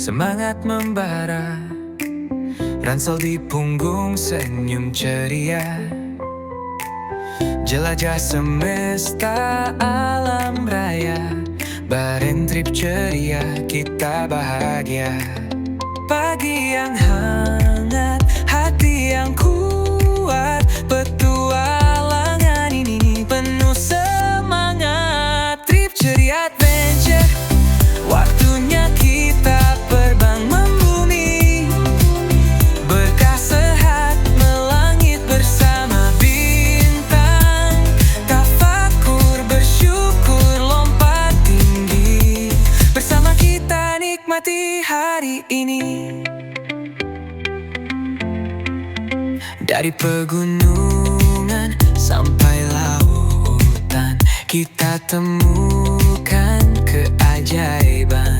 semangat membara, ransel di punggung, senyum ceria. Jelajah semesta alam raya, bareng trip ceria, kita bahagia. Pagi yang hangat, hati yang kuat, petualangan ini penuh semangat. Trip ceria adventure, waktunya kita terbang membumi. Berkah sehat melangit bersama bintang, tafakur bersyukur lompat tinggi. Bersama kita nikmati hari ini. Dari pegunungan sampai lautan, kita temukan keajaiban.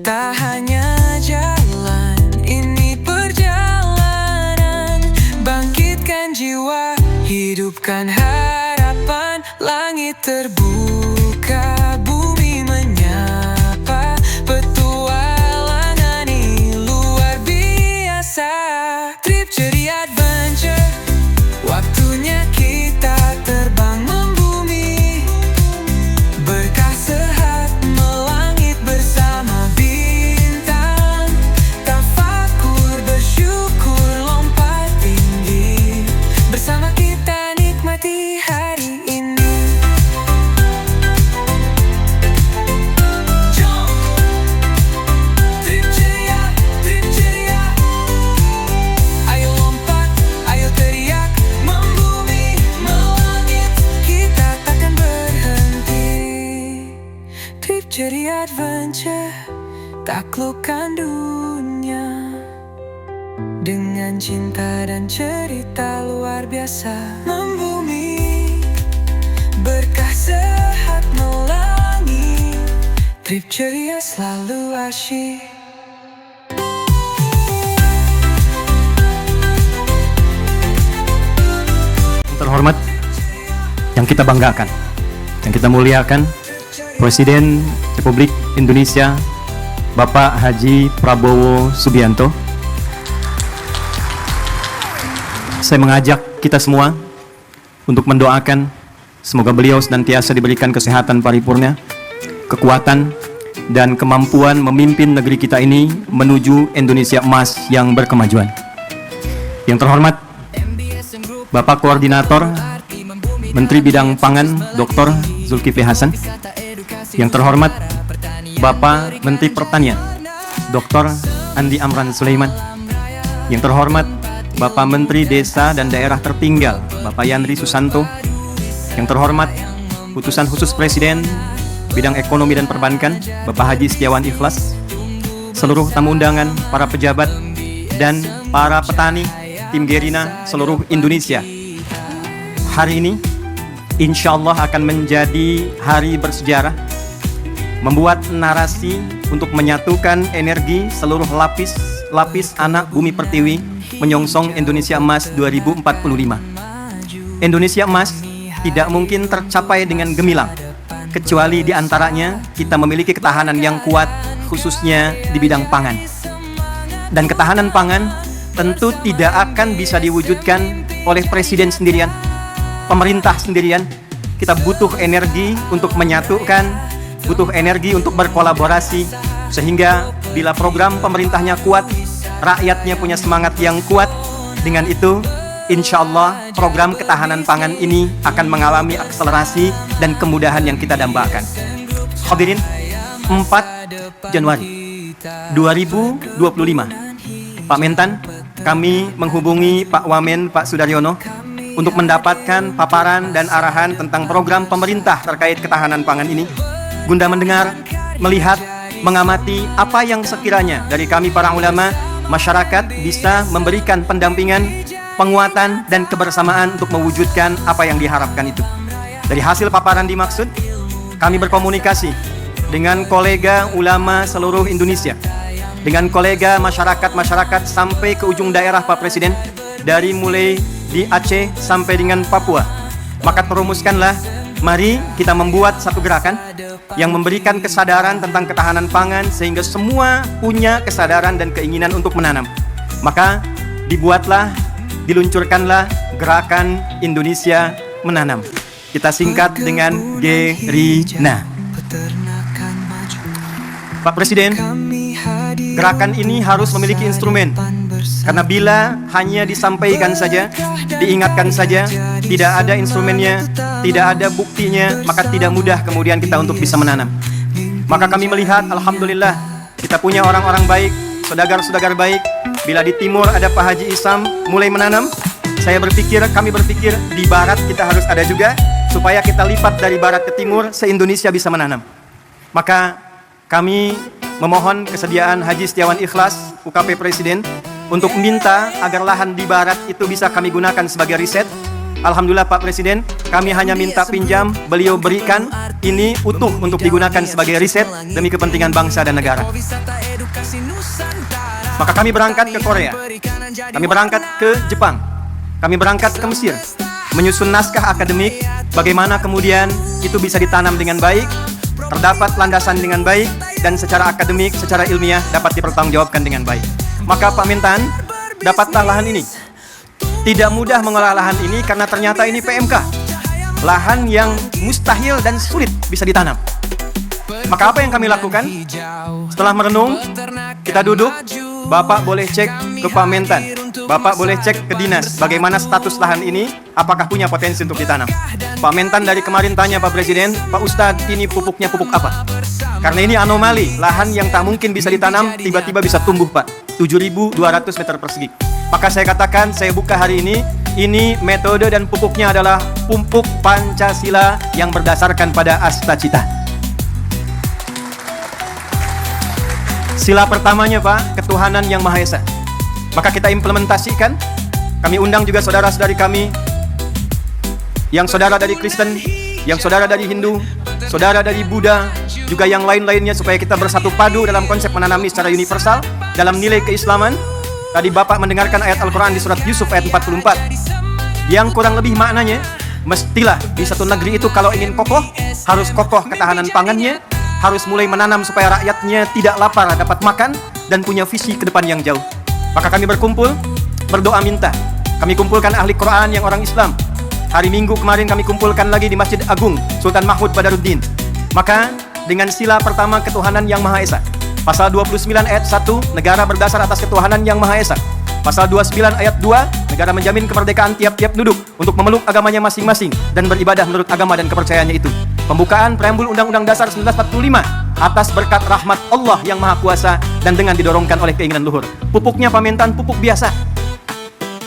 Tak hanya jalan, ini perjalanan. Bangkitkan jiwa, hidupkan harapan. Langit terbuka, bumi menyapa. Petualangan ini luar biasa. Trip ceria adventure, waktunya kita terbang membumi. Berkah sehat melangit bersama bintang, tafakur bersyukur lompat tinggi. Bersama kita nikmati hari ini. Trip ceria, trip ceria. Ayo lompat, ayo teriak, membumi, melangit, kita takkan berhenti. Trip ceria adventure, taklukkan dunia dengan cinta dan cerita luar biasa. Membumi, berkah sehat melangit. Trip ceria selalu asyik. Terhormat, yang kita banggakan, yang kita muliakan, Presiden Republik Indonesia Bapak Haji Prabowo Subianto. Saya mengajak kita semua untuk mendoakan semoga beliau senantiasa diberikan kesehatan paripurna, kekuatan, dan kemampuan memimpin negeri kita ini menuju Indonesia emas yang berkemajuan. Yang terhormat Bapak Koordinator Menteri Bidang Pangan Dr. Zulkifli Hasan. Yang terhormat Bapak Menteri Pertanian Dr. Andi Amran Sulaiman. Yang terhormat Bapak Menteri Desa dan Daerah Tertinggal Bapak Yandri Susanto. Yang terhormat Utusan Khusus Presiden Bidang Ekonomi dan Perbankan Bapak Haji Setiawan Ikhlas. Seluruh tamu undangan, para pejabat, dan para petani tim Gerina seluruh Indonesia. Hari ini insya Allah akan menjadi hari bersejarah, membuat narasi untuk menyatukan energi seluruh lapis anak bumi pertiwi menyongsong Indonesia Emas 2045. Indonesia Emas tidak mungkin tercapai dengan gemilang, kecuali diantaranya kita memiliki ketahanan yang kuat, khususnya di bidang pangan. Dan ketahanan pangan tentu tidak akan bisa diwujudkan oleh presiden sendirian, pemerintah sendirian. Kita butuh energi untuk menyatukan, butuh energi untuk berkolaborasi, sehingga bila program pemerintahnya kuat, rakyatnya punya semangat yang kuat. Dengan itu, insya Allah program ketahanan pangan ini akan mengalami akselerasi dan kemudahan yang kita dambakan. Hadirin, 4 Januari 2025, Pak Mentan, kami menghubungi Pak Wamen, Pak Sudaryono, untuk mendapatkan paparan dan arahan tentang program pemerintah terkait ketahanan pangan ini, guna mendengar, melihat, mengamati apa yang sekiranya dari kami para ulama, masyarakat bisa memberikan pendampingan, penguatan, dan kebersamaan untuk mewujudkan apa yang diharapkan itu. Dari hasil paparan dimaksud, kami berkomunikasi dengan kolega ulama seluruh Indonesia, dengan kolega masyarakat sampai ke ujung daerah Pak Presiden, dari mulai di Aceh sampai dengan Papua. Maka terumuskanlah, mari kita membuat satu gerakan yang memberikan kesadaran tentang ketahanan pangan sehingga semua punya kesadaran dan keinginan untuk menanam. Maka dibuatlah, diluncurkanlah gerakan Indonesia Menanam. Kita singkat dengan GERINA. Pak Presiden, gerakan ini harus memiliki instrumen. Karena bila hanya disampaikan saja, diingatkan saja, tidak ada instrumennya, tidak ada buktinya, maka tidak mudah kemudian kita untuk bisa menanam. Maka kami melihat, alhamdulillah, kita punya orang-orang baik, saudagar-saudagar baik. Bila di timur ada Pak Haji Isam mulai menanam, kami berpikir di barat kita harus ada juga, supaya kita lipat dari barat ke timur, se-Indonesia bisa menanam. Maka kami memohon kesediaan Haji Setiawan Ikhlas, UKP Presiden, untuk minta agar lahan di barat itu bisa kami gunakan sebagai riset. Alhamdulillah Pak Presiden, kami hanya minta pinjam, beliau berikan, ini utuh untuk digunakan sebagai riset demi kepentingan bangsa dan negara. Maka kami berangkat ke Korea, kami berangkat ke Jepang, kami berangkat ke Mesir, menyusun naskah akademik, bagaimana kemudian itu bisa ditanam dengan baik, terdapat landasan dengan baik, dan secara akademik, secara ilmiah dapat dipertanggungjawabkan dengan baik. Maka Pak Mentan, dapatlah lahan ini. Tidak mudah mengolah lahan ini karena ternyata ini PMK, lahan yang mustahil dan sulit bisa ditanam. Maka apa yang kami lakukan? Setelah merenung, kita duduk, Bapak boleh cek ke Pak Mentan, Bapak boleh cek ke dinas bagaimana status lahan ini, apakah punya potensi untuk ditanam. Pak Mentan dari kemarin tanya Pak Presiden, Pak Ustadz ini pupuknya pupuk apa? Karena ini anomali, lahan yang tak mungkin bisa ditanam tiba-tiba bisa tumbuh Pak, 7.200 meter persegi. Maka saya katakan, saya buka hari ini metode dan pupuknya adalah pupuk Pancasila yang berdasarkan pada Astacita. Sila pertamanya Pak, ketuhanan yang Maha Esa. Maka kita implementasikan, kami undang juga saudara-saudari kami, yang saudara dari Kristen, yang saudara dari Hindu, saudara dari Buddha, juga yang lain-lainnya, supaya kita bersatu padu dalam konsep menanami secara universal, dalam nilai keislaman. Tadi Bapak mendengarkan ayat Al-Quran di surat Yusuf ayat 44, yang kurang lebih maknanya, mestilah di satu negeri itu kalau ingin kokoh, harus kokoh ketahanan pangannya, harus mulai menanam supaya rakyatnya tidak lapar, dapat makan, dan punya visi ke depan yang jauh. Maka kami berkumpul, berdoa minta. Kami kumpulkan ahli Quran yang orang Islam. Hari Minggu kemarin kami kumpulkan lagi di Masjid Agung Sultan Mahmud Badaruddin. Maka dengan sila pertama ketuhanan yang Maha Esa, Pasal 29 ayat 1, negara berdasar atas ketuhanan yang Maha Esa. Pasal 29 ayat 2, negara menjamin kemerdekaan tiap-tiap penduduk untuk memeluk agamanya masing-masing dan beribadah menurut agama dan kepercayaannya itu. Pembukaan preambul Undang-Undang Dasar 1945 atas berkat rahmat Allah yang Maha Kuasa dan dengan didorongkan oleh keinginan luhur. Pupuknya Pak Mentan pupuk biasa,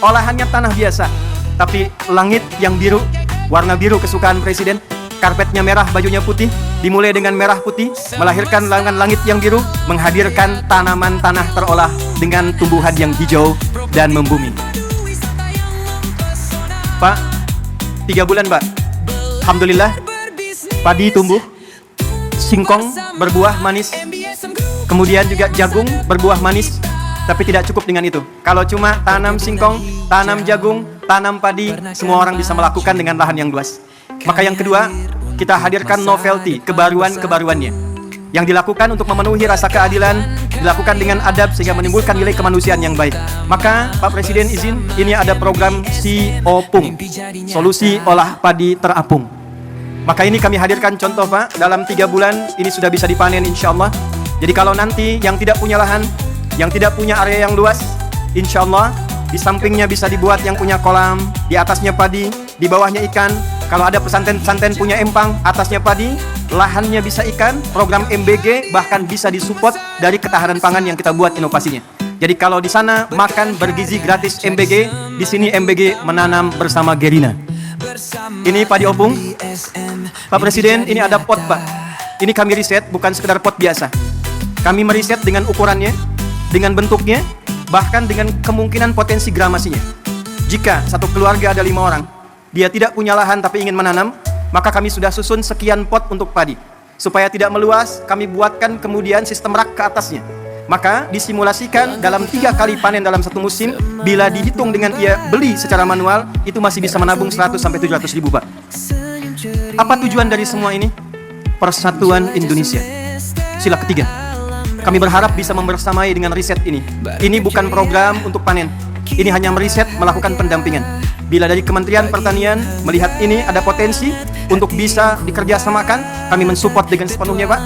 olahannya tanah biasa, tapi langit yang biru, warna biru kesukaan Presiden, karpetnya merah, bajunya putih, dimulai dengan merah putih, melahirkan langit yang biru, menghadirkan tanaman tanah terolah dengan tumbuhan yang hijau dan membumi. Pak, 3 bulan Pak, alhamdulillah, padi tumbuh, singkong berbuah manis, kemudian juga jagung berbuah manis. Tapi tidak cukup dengan itu. Kalau cuma tanam singkong, tanam jagung, tanam padi, semua orang bisa melakukan dengan lahan yang luas. Maka yang kedua, kita hadirkan novelty, kebaruan-kebaruannya, yang dilakukan untuk memenuhi rasa keadilan, dilakukan dengan adab sehingga menimbulkan nilai kemanusiaan yang baik. Maka Pak Presiden izin, ini ada program SIOPUNG, Solusi Olah Padi Terapung. Maka ini kami hadirkan contoh Pak, dalam 3 bulan ini sudah bisa dipanen insya Allah. Jadi kalau nanti yang tidak punya lahan, yang tidak punya area yang luas, insya Allah di sampingnya bisa dibuat yang punya kolam, di atasnya padi, di bawahnya ikan. Kalau ada pesantren-pesantren punya empang, atasnya padi, lahannya bisa ikan, program MBG bahkan bisa disupport dari ketahanan pangan yang kita buat inovasinya. Jadi kalau di sana makan bergizi gratis MBG, di sini MBG menanam bersama GERINA. Ini padi opung. Pak Presiden, ini ada pot Pak. Ini kami riset, bukan sekedar pot biasa. Kami meriset dengan ukurannya, dengan bentuknya, bahkan dengan kemungkinan potensi gramasinya. Jika satu keluarga ada 5 orang, dia tidak punya lahan tapi ingin menanam, maka kami sudah susun sekian pot untuk padi. Supaya tidak meluas, kami buatkan kemudian sistem rak ke atasnya. Maka disimulasikan dalam 3 kali panen dalam satu musim, bila dihitung dengan ia beli secara manual, itu masih bisa menabung 100 sampai 700 ribu Pak. Apa tujuan dari semua ini? persatuan Indonesia. Sila ketiga, kami berharap bisa membersamai dengan riset ini. Ini bukan program untuk panen. Ini hanya meriset, melakukan pendampingan. Bila dari Kementerian Pertanian melihat ini ada potensi untuk bisa dikerjasamakan, kami mensupport dengan sepenuhnya, Pak.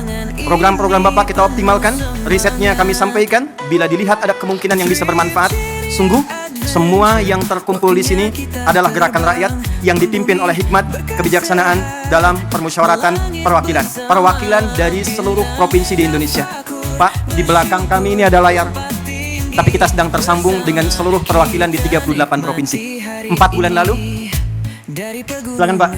Program-program Bapak kita optimalkan, risetnya kami sampaikan. Bila dilihat ada kemungkinan yang bisa bermanfaat, sungguh semua yang terkumpul di sini adalah gerakan rakyat yang dipimpin oleh hikmat kebijaksanaan dalam permusyawaratan perwakilan. Perwakilan dari seluruh provinsi di Indonesia. Pak, di belakang kami ini ada layar. Tapi kita sedang tersambung dengan seluruh perwakilan di 38 provinsi. 4 bulan lalu, silakan Pak,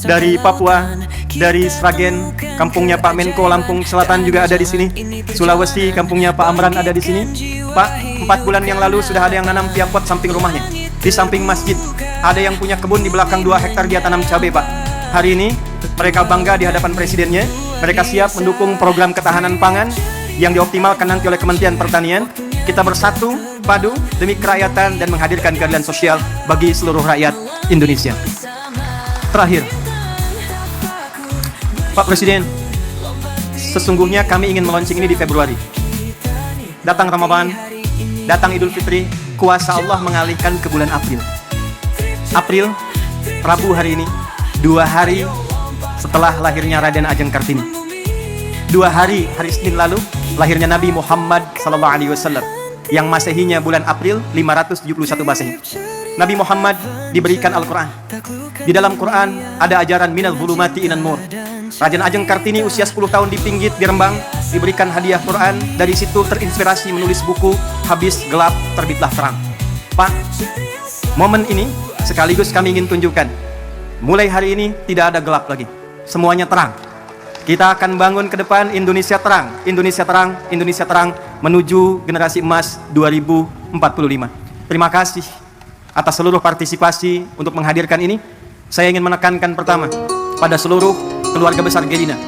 dari Papua, dari Sragen, kampungnya Pak Menko Lampung Selatan juga ada di sini. Sulawesi, kampungnya Pak Amran ada di sini. Pak, 4 bulan yang lalu sudah ada yang nanam tiap pot samping rumahnya. Di samping masjid, ada yang punya kebun di belakang 2 hektar dia tanam cabai, Pak. Hari ini, mereka bangga di hadapan presidennya. Mereka siap mendukung program ketahanan pangan yang dioptimalkan nanti oleh Kementerian Pertanian. Kita bersatu, padu, demi kerakyatan dan menghadirkan keadilan sosial bagi seluruh rakyat Indonesia. Terakhir, Pak Presiden, sesungguhnya kami ingin melaunching ini di Februari. Datang Ramadan, datang Idul Fitri, kuasa Allah mengalihkan ke bulan April. April, Rabu hari ini, 2 hari setelah lahirnya Raden Ajeng Kartini. 2 hari Senin lalu, lahirnya Nabi Muhammad SAW, yang masehinya bulan April 571 Masehi. Nabi Muhammad diberikan Al-Quran. Di dalam Quran ada ajaran minal zulumati inan nur. Raden Ajeng Kartini usia 10 tahun di Pinggit, di Rembang, diberikan hadiah Quran. Dari situ terinspirasi menulis buku Habis Gelap Terbitlah Terang. Pak, momen ini sekaligus kami ingin tunjukkan, mulai hari ini tidak ada gelap lagi, semuanya terang. Kita akan bangun ke depan Indonesia terang, Indonesia terang, Indonesia terang menuju generasi emas 2045. Terima kasih atas seluruh partisipasi untuk menghadirkan ini. Saya ingin menekankan pertama pada seluruh keluarga besar Gerina.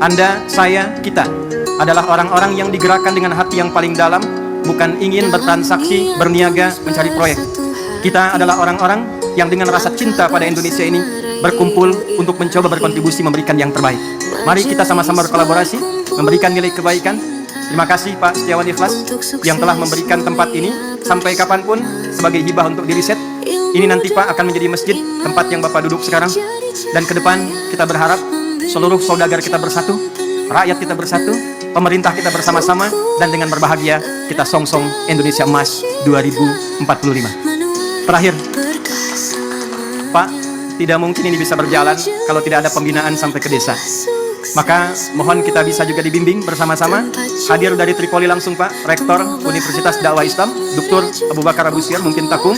Anda, saya, kita adalah orang-orang yang digerakkan dengan hati yang paling dalam, bukan ingin bertransaksi, berniaga, mencari proyek. Kita adalah orang-orang yang dengan rasa cinta pada Indonesia ini berkumpul untuk mencoba berkontribusi memberikan yang terbaik. Mari kita sama-sama berkolaborasi, memberikan nilai kebaikan. Terima kasih Pak Setiawan Ikhlas yang telah memberikan tempat ini sampai kapanpun sebagai hibah untuk diriset. Ini nanti Pak akan menjadi masjid, tempat yang Bapak duduk sekarang. Dan ke depan kita berharap seluruh saudagar kita bersatu, rakyat kita bersatu, pemerintah kita bersama-sama, dan dengan berbahagia kita songsong Indonesia Emas 2045. Terakhir, Pak, tidak mungkin ini bisa berjalan kalau tidak ada pembinaan sampai ke desa. Maka mohon kita bisa juga dibimbing bersama-sama. Hadir dari Tripoli langsung Pak, Rektor Universitas Dakwah Islam, Dr. Abu Bakar Abu Syir, mungkin Takum.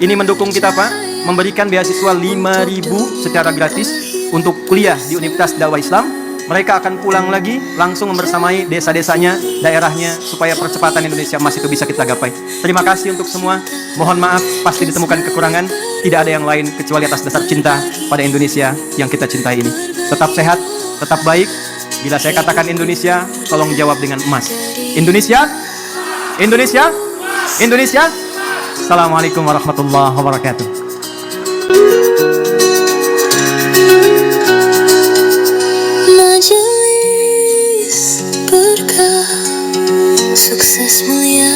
Ini mendukung kita Pak, memberikan beasiswa 5.000 secara gratis untuk kuliah di Universitas Dakwah Islam. Mereka akan pulang lagi langsung membersamai desa-desanya, daerahnya, supaya percepatan Indonesia Emas itu bisa kita gapai. Terima kasih untuk semua. Mohon maaf, pasti ditemukan kekurangan. Tidak ada yang lain kecuali atas dasar cinta pada Indonesia yang kita cintai ini. Tetap sehat, tetap baik. Bila saya katakan Indonesia, tolong jawab dengan emas. Indonesia, Indonesia, Indonesia. Assalamualaikum warahmatullahi wabarakatuh. Majelis berkah, sukses mulia.